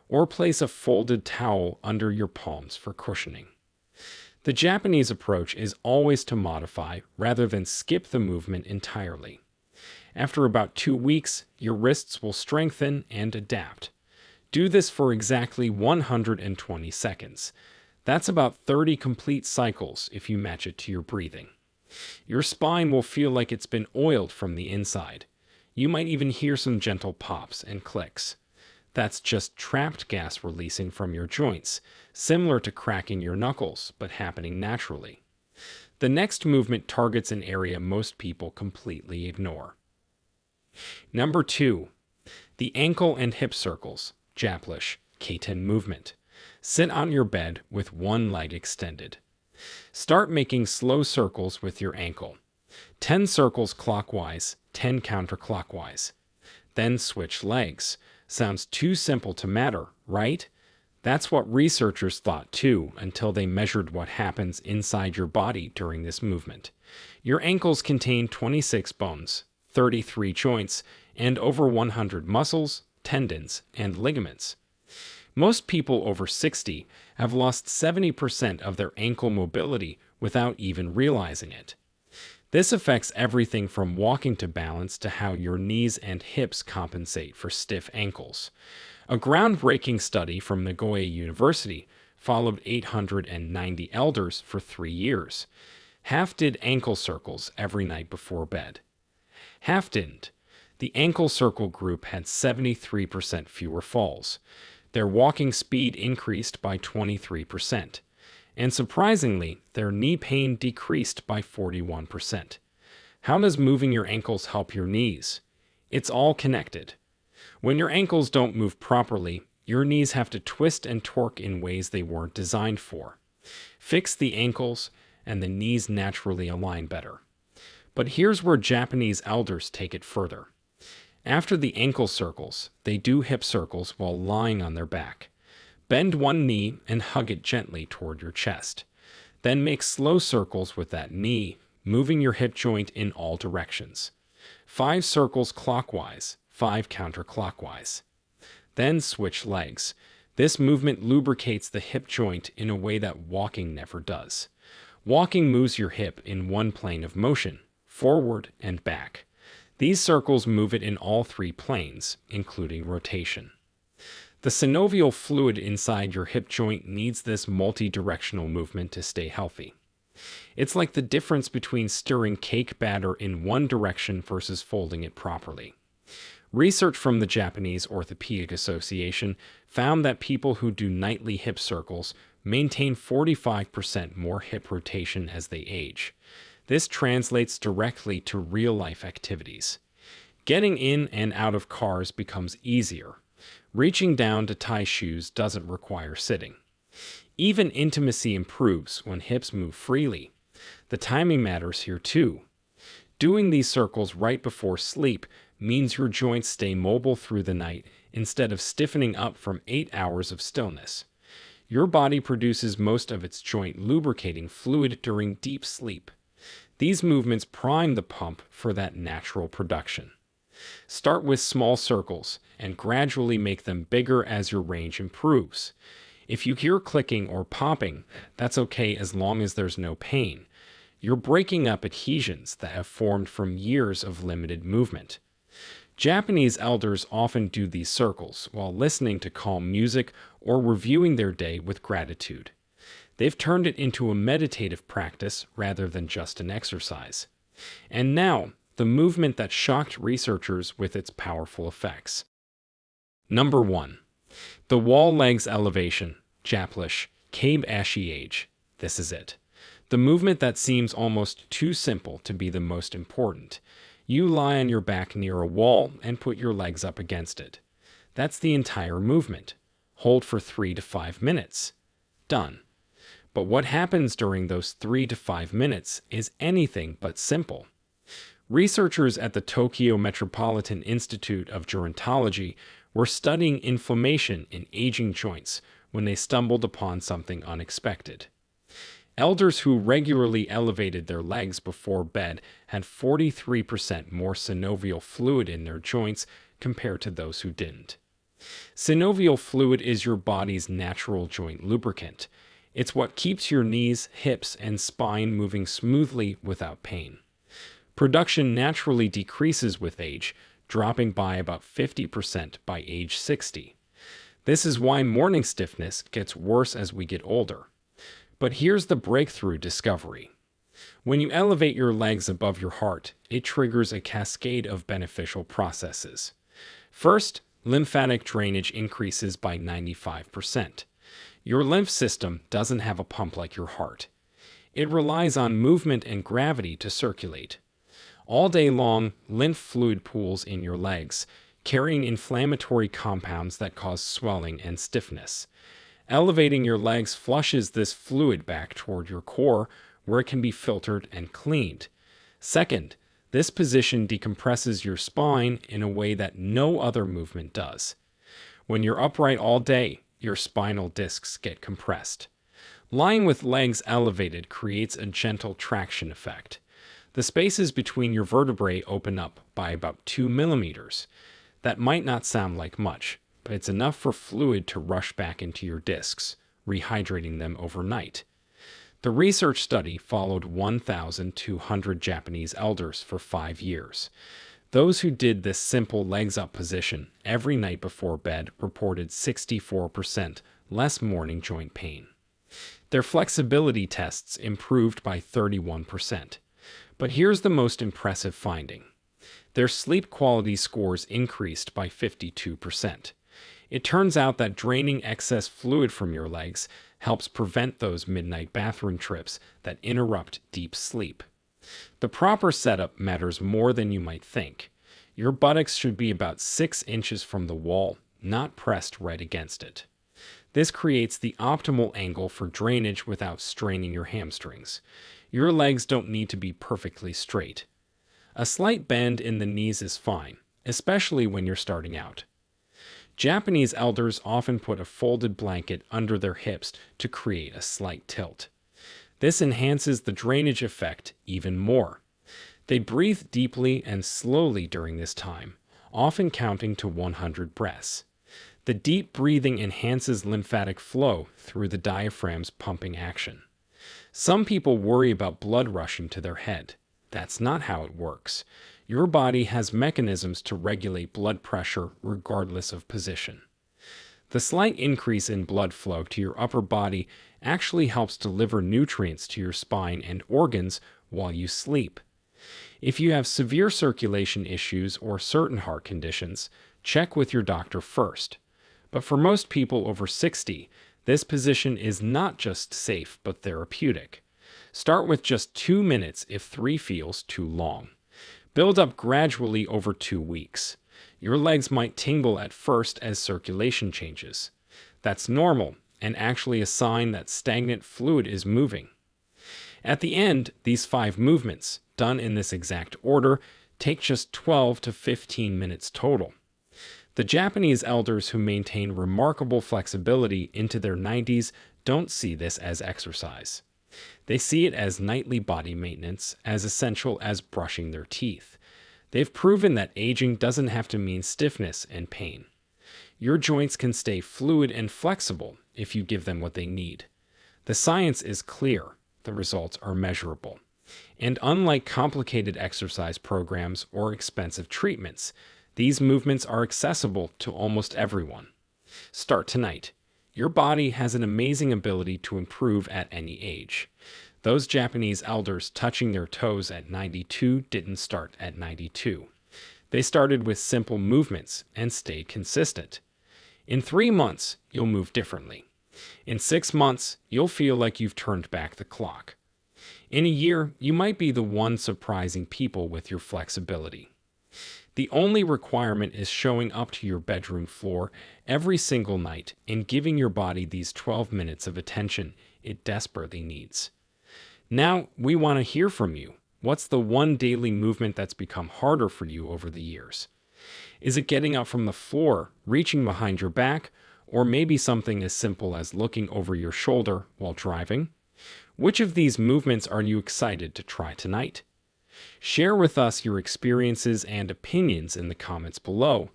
or place a folded towel under your palms for cushioning. The Japanese approach is always to modify rather than skip the movement entirely. After about 2 weeks, your wrists will strengthen and adapt. Do this for exactly 120 seconds. That's about 30 complete cycles if you match it to your breathing. Your spine will feel like it's been oiled from the inside. You might even hear some gentle pops and clicks. That's just trapped gas releasing from your joints, similar to cracking your knuckles, but happening naturally. The next movement targets an area most people completely ignore. Number 2. The ankle and hip circles, Japanese K10 movement. Sit on your bed with one leg extended. Start making slow circles with your ankle. 10 circles clockwise, 10 counterclockwise. Then switch legs. Sounds too simple to matter, right? That's what researchers thought too, until they measured what happens inside your body during this movement. Your ankles contain 26 bones, 33 joints, and over 100 muscles, tendons, and ligaments. Most people over 60 have lost 70% of their ankle mobility without even realizing it. This affects everything from walking to balance to how your knees and hips compensate for stiff ankles. A groundbreaking study from Nagoya University followed 890 elders for 3 years. Half did ankle circles every night before bed. Half didn't. The ankle circle group had 73% fewer falls. Their walking speed increased by 23%. And surprisingly, their knee pain decreased by 41%. How does moving your ankles help your knees? It's all connected. When your ankles don't move properly, your knees have to twist and torque in ways they weren't designed for. Fix the ankles, and the knees naturally align better. But here's where Japanese elders take it further. After the ankle circles, they do hip circles while lying on their back. Bend one knee and hug it gently toward your chest. Then make slow circles with that knee, moving your hip joint in all directions. 5 circles clockwise, 5 counterclockwise. Then switch legs. This movement lubricates the hip joint in a way that walking never does. Walking moves your hip in one plane of motion, forward and back. These circles move it in all 3 planes, including rotation. The synovial fluid inside your hip joint needs this multi-directional movement to stay healthy. It's like the difference between stirring cake batter in one direction versus folding it properly. Research from the Japanese Orthopedic Association found that people who do nightly hip circles maintain 45% more hip rotation as they age. This translates directly to real-life activities. Getting in and out of cars becomes easier. Reaching down to tie shoes doesn't require sitting. Even intimacy improves when hips move freely. The timing matters here too. Doing these circles right before sleep means your joints stay mobile through the night instead of stiffening up from 8 hours of stillness. Your body produces most of its joint lubricating fluid during deep sleep. These movements prime the pump for that natural production. Start with small circles and gradually make them bigger as your range improves. If you hear clicking or popping, that's okay as long as there's no pain. You're breaking up adhesions that have formed from years of limited movement. Japanese elders often do these circles while listening to calm music or reviewing their day with gratitude. They've turned it into a meditative practice rather than just an exercise. And now, the movement that shocked researchers with its powerful effects. Number 1. The wall legs elevation, Japanese Kabe Ashi Age. This is it. The movement that seems almost too simple to be the most important. You lie on your back near a wall and put your legs up against it. That's the entire movement. Hold for 3 to 5 minutes. Done. But what happens during those 3 to 5 minutes is anything but simple. Researchers at the Tokyo Metropolitan Institute of Gerontology were studying inflammation in aging joints when they stumbled upon something unexpected. Elders who regularly elevated their legs before bed had 43% more synovial fluid in their joints compared to those who didn't. Synovial fluid is your body's natural joint lubricant. It's what keeps your knees, hips, and spine moving smoothly without pain. Production naturally decreases with age, dropping by about 50% by age 60. This is why morning stiffness gets worse as we get older. But here's the breakthrough discovery. When you elevate your legs above your heart, it triggers a cascade of beneficial processes. First, lymphatic drainage increases by 95%. Your lymph system doesn't have a pump like your heart. It relies on movement and gravity to circulate. All day long, lymph fluid pools in your legs, carrying inflammatory compounds that cause swelling and stiffness. Elevating your legs flushes this fluid back toward your core, where it can be filtered and cleaned. Second, this position decompresses your spine in a way that no other movement does. When you're upright all day, your spinal discs get compressed. Lying with legs elevated creates a gentle traction effect. The spaces between your vertebrae open up by about 2 millimeters. That might not sound like much, but it's enough for fluid to rush back into your discs, rehydrating them overnight. The research study followed 1,200 Japanese elders for 5 years. Those who did this simple legs-up position every night before bed reported 64% less morning joint pain. Their flexibility tests improved by 31%. But here's the most impressive finding. Their sleep quality scores increased by 52%. It turns out that draining excess fluid from your legs helps prevent those midnight bathroom trips that interrupt deep sleep. The proper setup matters more than you might think. Your buttocks should be about 6 inches from the wall, not pressed right against it. This creates the optimal angle for drainage without straining your hamstrings. Your legs don't need to be perfectly straight. A slight bend in the knees is fine, especially when you're starting out. Japanese elders often put a folded blanket under their hips to create a slight tilt. This enhances the drainage effect even more. They breathe deeply and slowly during this time, often counting to 100 breaths. The deep breathing enhances lymphatic flow through the diaphragm's pumping action. Some people worry about blood rushing to their head. That's not how it works. Your body has mechanisms to regulate blood pressure regardless of position. The slight increase in blood flow to your upper body actually helps deliver nutrients to your spine and organs while you sleep. If you have severe circulation issues or certain heart conditions, check with your doctor first. But for most people over 60, this position is not just safe but therapeutic. Start with just 2 minutes if 3 feels too long. Build up gradually over 2 weeks. Your legs might tingle at first as circulation changes. That's normal and actually a sign that stagnant fluid is moving. At the end, these 5 movements, done in this exact order, take just 12 to 15 minutes total. The Japanese elders who maintain remarkable flexibility into their 90s don't see this as exercise. They see it as nightly body maintenance, as essential as brushing their teeth. They've proven that aging doesn't have to mean stiffness and pain. Your joints can stay fluid and flexible if you give them what they need. The science is clear. The results are measurable. And unlike complicated exercise programs or expensive treatments, these movements are accessible to almost everyone. Start tonight. Your body has an amazing ability to improve at any age. Those Japanese elders touching their toes at 92 didn't start at 92. They started with simple movements and stayed consistent. In 3 months, you'll move differently. In 6 months, you'll feel like you've turned back the clock. In a year, you might be the one surprising people with your flexibility. The only requirement is showing up to your bedroom floor every single night and giving your body these 12 minutes of attention it desperately needs. Now, we want to hear from you. What's the one daily movement that's become harder for you over the years? Is it getting up from the floor, reaching behind your back, or maybe something as simple as looking over your shoulder while driving? Which of these movements are you excited to try tonight? Share with us your experiences and opinions in the comments below.